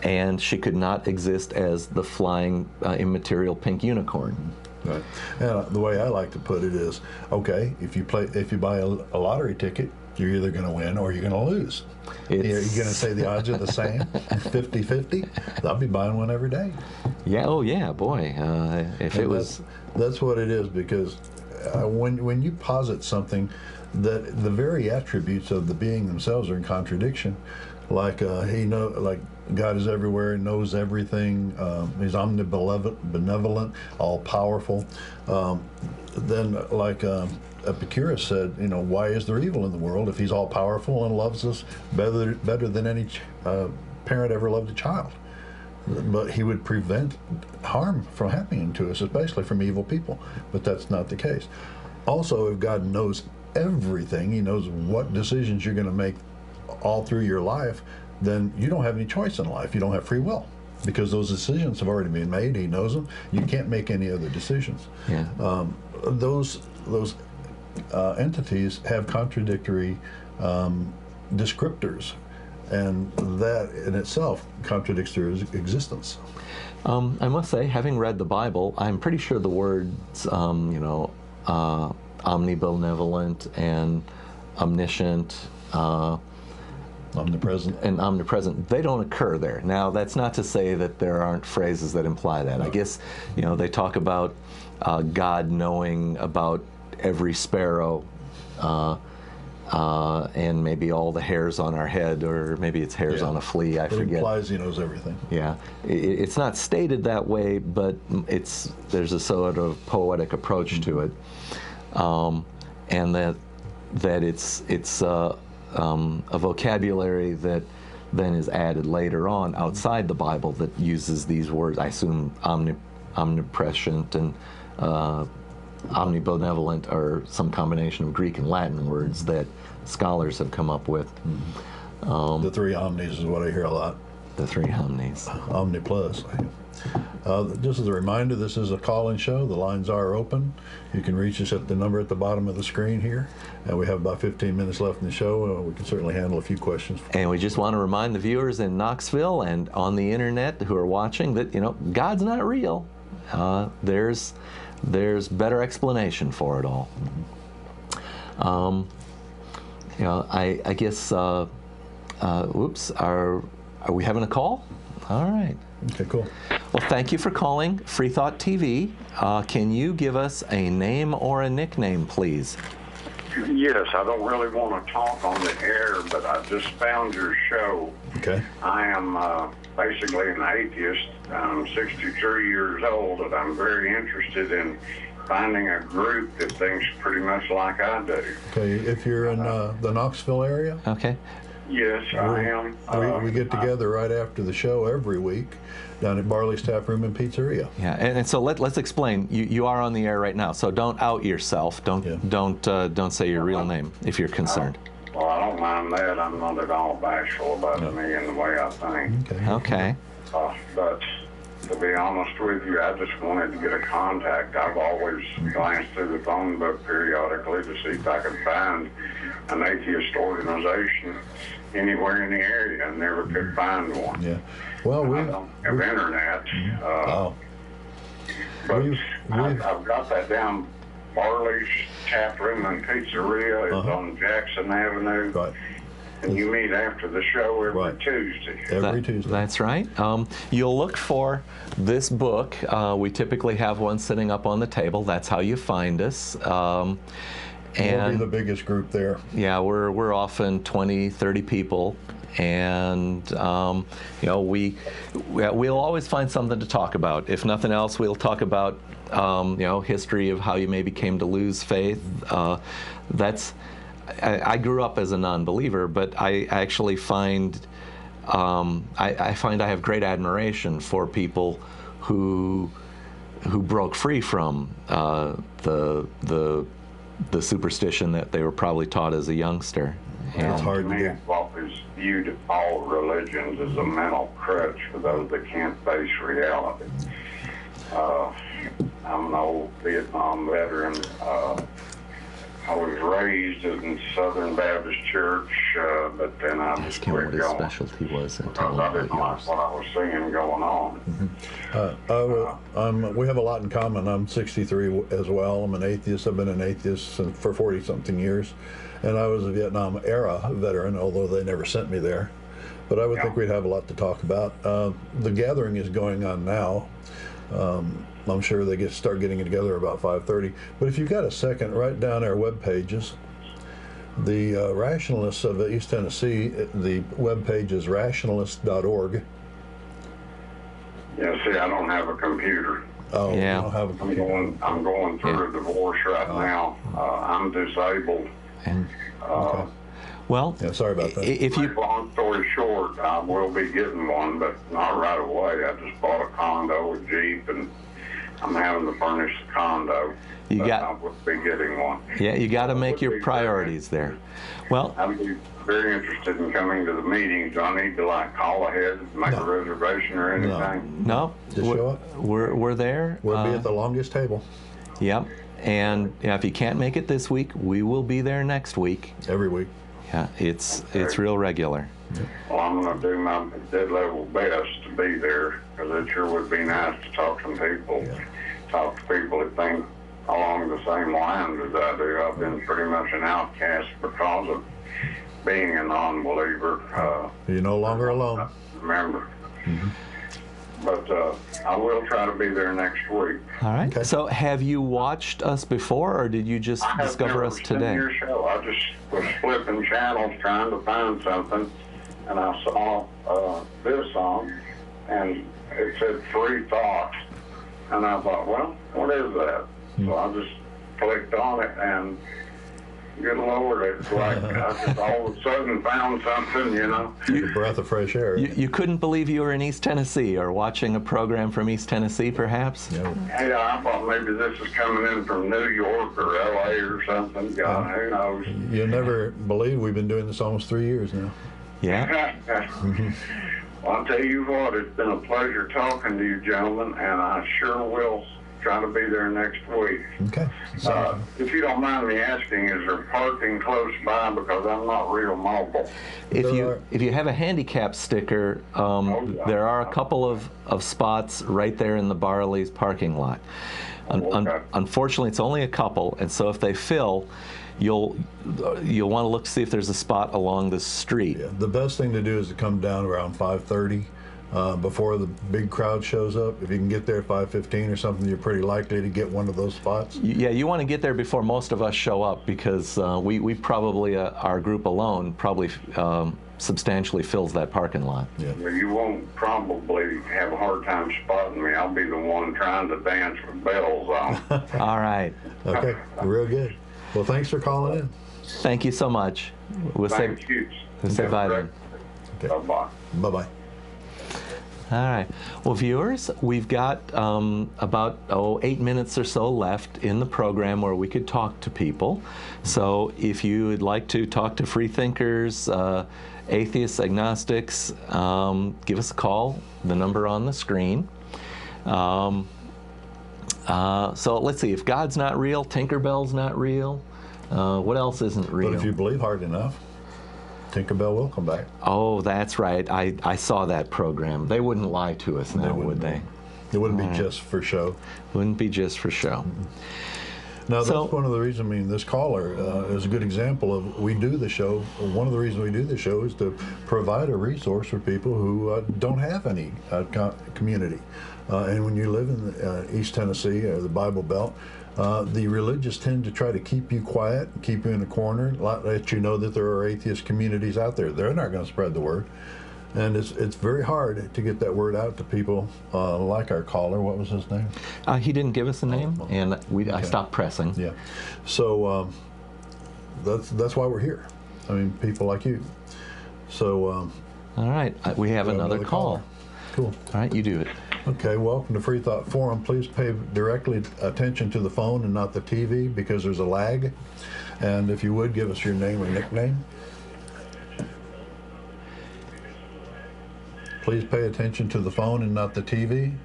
And she could not exist as the flying immaterial pink unicorn. Right. And the way I like to put it is, okay, if you buy a lottery ticket, you're either going to win or you're going to lose. You're going to say the odds are the same, 50-50. I'll be buying one every day. Yeah. Oh, yeah. Boy, if it was. That's what it is, because when you posit something that the very attributes of the being themselves are in contradiction, like God is everywhere, knows everything, he's omnibenevolent, benevolent, all powerful. Then, like Epicurus said, why is there evil in the world if he's all powerful and loves us better than any parent ever loved a child? But he would prevent harm from happening to us, especially from evil people. But that's not the case. Also, if God knows everything, he knows what decisions you're going to make all through your life, then you don't have any choice in life. You don't have free will, because those decisions have already been made. He knows them. You can't make any other decisions. Yeah. Those entities have contradictory descriptors, and that in itself contradicts their existence. I must say, having read the Bible, I'm pretty sure the words, omnibenevolent and omniscient, omnipresent, they don't occur there. Now, that's not to say that there aren't phrases that imply that. I guess, they talk about God knowing about every sparrow, and maybe all the hairs on our head, or maybe it's hairs on a flea, I forget. It implies he knows everything. Yeah. It's not stated that way, but there's a sort of poetic approach to it. And that it's a vocabulary that then is added later on outside the Bible that uses these words. I assume omnipresent and omnibenevolent are some combination of Greek and Latin words that scholars have come up with. The 3 omnis is what I hear a lot. The 3 omnis. Omni plus. Just as a reminder, this is a call-in show. The lines are open. You can reach us at the number at the bottom of the screen here. And we have about 15 minutes left in the show. We can certainly handle a few questions. And we just want to remind the viewers in Knoxville and on the internet who are watching that, God's not real. There's better explanation for it all. I guess, whoops, are we having a call? All right. Okay, cool. Well, thank you for calling Freethought TV. Can you give us a name or a nickname, please? Yes, I don't really want to talk on the air, but I just found your show. Okay. I am basically an atheist. I'm 63 years old, and I'm very interested in finding a group that thinks pretty much like I do. Okay, if you're in the Knoxville area? Okay. Yes, I am. We get together right after the show every week down at Barley's Tap Room and Pizzeria. Yeah, and so let's explain. You are on the air right now, so don't out yourself. Don't say your real name if you're concerned. Well, I don't mind that. I'm not at all bashful about me and the way I think. Okay. But to be honest with you, I just wanted to get a contact. I've always glanced through the phone book periodically to see if I could find an atheist organization anywhere in the area, and never could find one. Yeah. Well, I don't have internet. But I've got that down. Barley's Tap Room and Pizzeria is on Jackson Avenue. Right. And you meet after the show every Tuesday. Every Tuesday. That's right. You'll look for this book. We typically have one sitting up on the table. That's how you find us. We'll be the biggest group there. Yeah, we're often 20, 30 people. And we'll always find something to talk about. If nothing else, we'll talk about history of how you maybe came to lose faith. I grew up as a non-believer, but I actually find I have great admiration for people who broke free from the superstition that they were probably taught as a youngster. It's hard to do. I've always viewed all religions as a mental crutch for those that can't face reality. I'm an old Vietnam veteran. I was raised in Southern Baptist Church, but then I just Ask him quit what his going. specialty was and tell Because him I about didn't like yours. what I was seeing going on. We have a lot in common. I'm 63 as well. I'm an atheist. I've been an atheist for 40-something years. And I was a Vietnam era veteran, although they never sent me there. But I would think we'd have a lot to talk about. The gathering is going on now. I'm sure they start getting it together about 5:30. But if you've got a second, write down our web pages. The Rationalists of East Tennessee, the web page is rationalist.org. Yeah, see, I don't have a computer. Oh, Yeah. you don't have a computer. I'm going through a divorce right now. I'm disabled. And, Okay. well, Yeah, sorry about that. if you Long story short, I will be getting one, but not right away. I just bought a condo, a Jeep, and I'm having to furnish the condo. You but got- I will be getting one. you got to make your priorities there. Well, I'd be very interested in coming to the meetings. Do I need to call ahead, make a reservation or anything? no, Just show up. we're there. We'll be at the longest table Yep. And if you can't make it this week, we will be there next week. every week. Yeah, it's real regular. Well, I'm going to do my dead level best to be there, because it sure would be nice to talk to people, talk to people that think along the same lines as I do. I've been pretty much an outcast because of being a non-believer. You're no longer alone. Remember. But I will try to be there next week. All right. Okay. So have you watched us before, or did you just I have discover never us seen today? your show. I just was flipping channels trying to find something, and I saw this song, and it said Freethought, and I thought, well, what is that? So I just clicked on it, and good Lord, it's like I just all of a sudden found something, A breath of fresh air. You couldn't believe you were in East Tennessee or watching a program from East Tennessee, perhaps? Yeah. Hey, I thought maybe this is coming in from New York or L.A. or something. God, who knows? You'll never believe we've been doing this almost 3 years now. Yeah. Well, I'll tell you what, it's been a pleasure talking to you gentlemen, and I sure will try to be there next week. Okay. If you don't mind me asking, is there parking close by, because I'm not real mobile? If you have a handicap sticker, there are a couple of spots right there in the Barley's parking lot. Unfortunately, it's only a couple, and so if they fill, you'll want to look to see if there's a spot along the street. Yeah, the best thing to do is to come down around 5:30 before the big crowd shows up. If you can get there at 5:15 or something, you're pretty likely to get one of those spots. Yeah, you want to get there before most of us show up, because we probably, our group alone, probably substantially fills that parking lot. Yeah. Well, you won't probably have a hard time spotting me. I'll be the one trying to dance with bells on. All right. Okay. Real good. Well, thanks for calling in. Thank you so much. We'll Thank you. say bye then. Okay. Bye-bye. Bye-bye. All right. Well, viewers, we've got about 8 minutes or so left in the program where we could talk to people. So if you would like to talk to free thinkers, atheists, agnostics, give us a call. The number on the screen. So let's see. If God's not real, Tinkerbell's not real. What else isn't real? But if you believe hard enough, Tinkerbell will come back. Oh, that's right. I saw that program. They wouldn't lie to us now, would they? It wouldn't be just for show. Wouldn't be just for show. Now, So- that's one of the reasons, I mean, this caller is a good example of, we do the show. One of the reasons we do the show is to provide a resource for people who don't have any community. And when you live in East Tennessee, or the Bible Belt, the religious tend to try to keep you quiet, keep you in a corner, let you know that there are atheist communities out there. They're not going to spread the word. And it's very hard to get that word out to people like our caller. What was his name? He didn't give us a name, and I stopped pressing. Yeah. So that's why we're here. I mean, people like you. So All right. We have another call. Cool. All right, you do it. Okay, welcome to Freethought Forum. Please pay directly attention to the phone and not the TV, because there's a lag. And if you would, give us your name or nickname. Please pay attention to the phone and not the TV.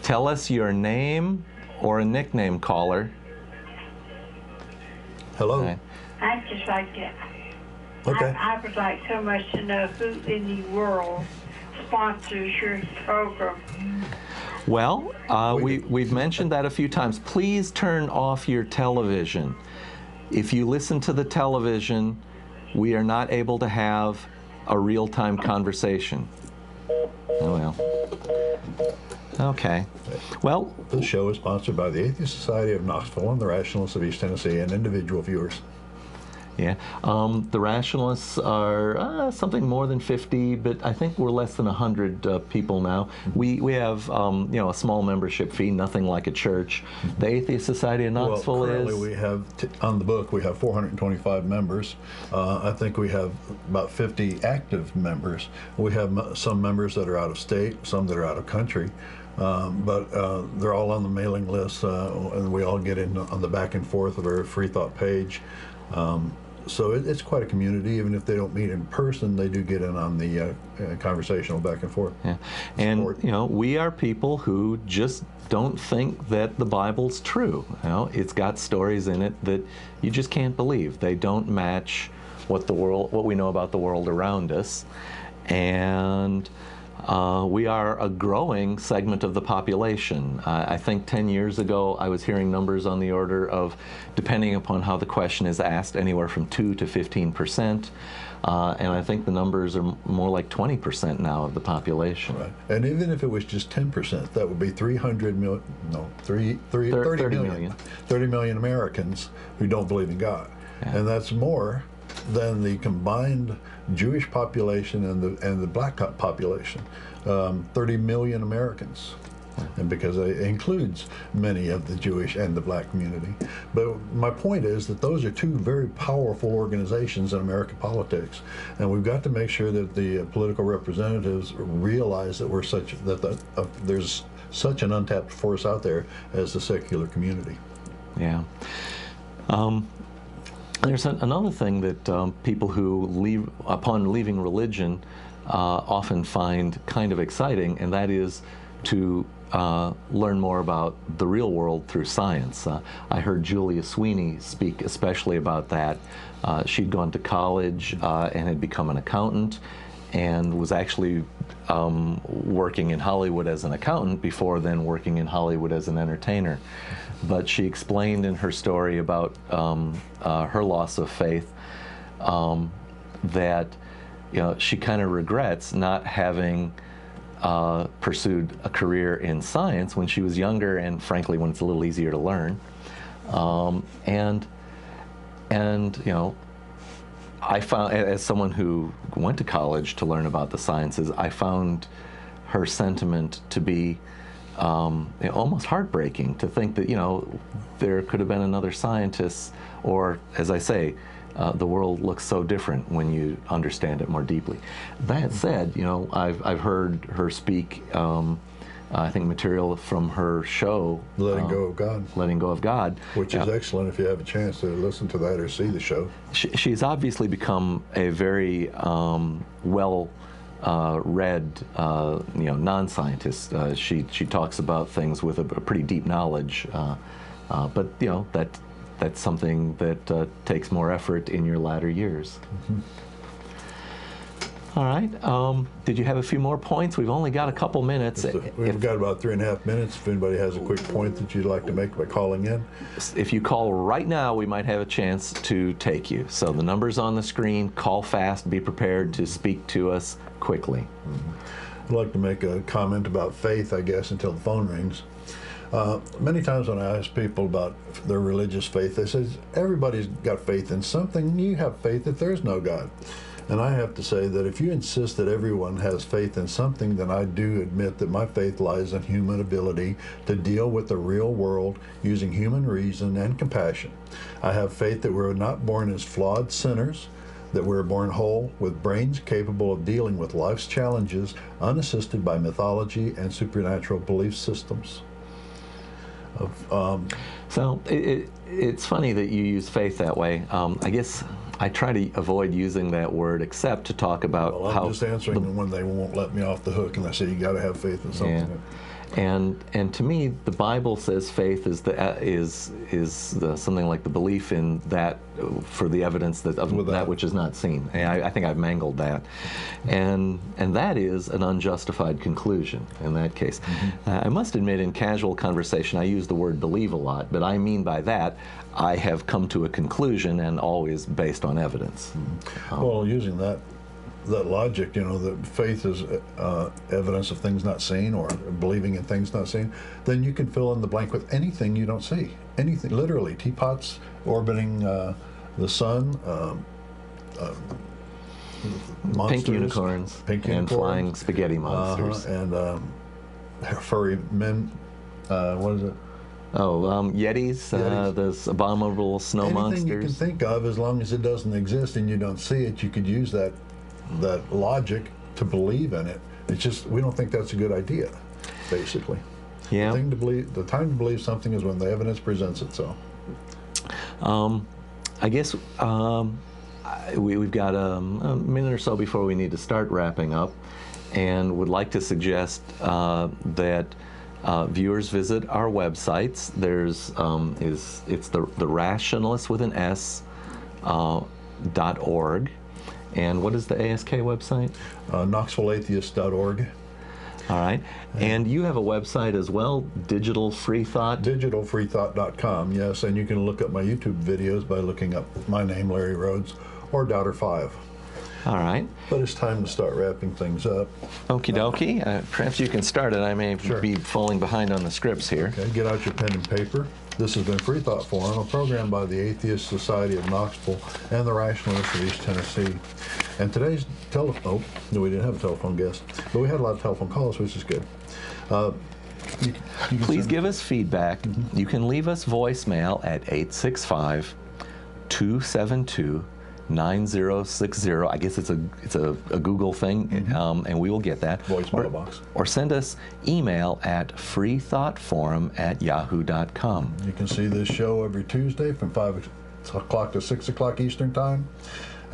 Tell us your name or a nickname, caller. Hello. Okay. I'd just like to, Okay. I would like so much to know who in the world sponsors your program. Well, we've mentioned that a few times. Please turn off your television. If you listen to the television, we are not able to have a real-time conversation. Oh, well. Okay. Well, This show is sponsored by the Atheist Society of Knoxville and the Rationalists of East Tennessee and individual viewers. yeah. The rationalists are something more than 50, but I think we're less than 100 people now. We have a small membership fee, nothing like a church. The Atheist Society of Knoxville Well, currently is. we have, on the book, we have 425 members. I think we have about 50 active members. We have some members that are out of state, some that are out of country. But they're all on the mailing list, and we all get in on the back and forth of our Freethought page. So it's quite a community. Even if they don't meet in person, they do get in on the conversational back and forth. Yeah. And, Support. we are people who just don't think that the Bible's true. It's got stories in it that you just can't believe. They don't match what we know about the world around us. And we are a growing segment of the population. I think 10 years ago I was hearing numbers on the order of, depending upon how the question is asked, anywhere from 2 to 15%. And I think the numbers are more like 20% now of the population. Right. And even if it was just 10%, that would be 30 million. 30 million Americans who don't believe in God. Yeah. And that's more than the combined Jewish population and the black population. 30 million Americans. And because it includes many of the Jewish and the black community. But my point is that those are two very powerful organizations in American politics, and we've got to make sure that the political representatives realize that there's such an untapped force out there as the secular community. Yeah. There's another thing that people who upon leaving religion often find kind of exciting, and that is to learn more about the real world through science. I heard Julia Sweeney speak especially about that. She'd gone to college and had become an accountant, and was actually working in Hollywood as an accountant before then working in Hollywood as an entertainer. But she explained in her story about her loss of faith that she kind of regrets not having pursued a career in science when she was younger, and frankly when it's a little easier to learn. And I found, as someone who went to college to learn about the sciences, I found her sentiment to be almost heartbreaking to think that, there could have been another scientist, or, as I say, the world looks so different when you understand it more deeply. That said, I've heard her speak, I think, material from her show, Letting Go of God. Letting Go of God. Which is excellent if you have a chance to listen to that or see the show. She's obviously become a very well-read, non-scientist. She talks about things with a pretty deep knowledge, but that's something that takes more effort in your latter years. Mm-hmm. All right. Did you have a few more points? We've only got a couple minutes. We've got about 3.5 minutes. If anybody has a quick point that you'd like to make by calling in. If you call right now, we might have a chance to take you. So the number's on the screen. Call fast. Be prepared to speak to us quickly. Mm-hmm. I'd like to make a comment about faith, I guess, until the phone rings. Many times when I ask people about their religious faith, they say, everybody's got faith in something. You have faith that there's no God. And I have to say that if you insist that everyone has faith in something, then I do admit that my faith lies in human ability to deal with the real world using human reason and compassion. I have faith that we're not born as flawed sinners, that we're born whole with brains capable of dealing with life's challenges unassisted by mythology and supernatural belief systems. So it's funny that you use faith that way. I guess I try to avoid using that word except to talk about I'm just answering when they won't let me off the hook and they say you got to have faith in something. Yeah. And to me, the Bible says faith is something like the belief in that for the evidence of that which is not seen. And I think I've mangled that, and that is an unjustified conclusion in that case. Mm-hmm. I must admit, in casual conversation, I use the word believe a lot, but I mean by that I have come to a conclusion, and always based on evidence. Mm-hmm. Well, using that logic, that faith is evidence of things not seen, or believing in things not seen, then you can fill in the blank with anything you don't see. Anything, literally, teapots orbiting the sun, monsters, pink unicorns, and flying spaghetti monsters, and furry men. What is it? Yetis, those abominable snow monsters. Anything you can think of, as long as it doesn't exist and you don't see it, you could use that logic to believe in it. It's just we don't think that's a good idea, basically. Yeah. The time to believe something is when the evidence presents itself. I guess we've got a minute or so before we need to start wrapping up, and would like to suggest that viewers visit our websites. There's it's the Rationalist with an S .org. And what is the ASK website? KnoxvilleAtheist.org. All right. And you have a website as well, Digital Freethought? DigitalFreethought.com, yes. And you can look up my YouTube videos by looking up my name, Larry Rhodes, or Doubter 5. All right. But it's time to start wrapping things up. Okie dokie. Perhaps you can start it. I may be falling behind on the scripts here. Okay, get out your pen and paper. This has been Freethought Forum, a program by the Atheist Society of Knoxville and the Rationalists of East Tennessee. And today's we didn't have a telephone guest, but we had a lot of telephone calls, which is good. You Please give us feedback. Mm-hmm. You can leave us voicemail at 865-272-9060. I guess it's a Google thing, mm-hmm. And we will get that. Voicemail box. Or send us email at freethoughtforum@yahoo.com. You can see this show every Tuesday from 5 o'clock to 6 o'clock Eastern Time,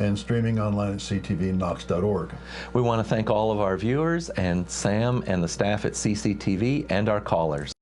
and streaming online at ctvknox.org. We want to thank all of our viewers and Sam and the staff at CCTV and our callers.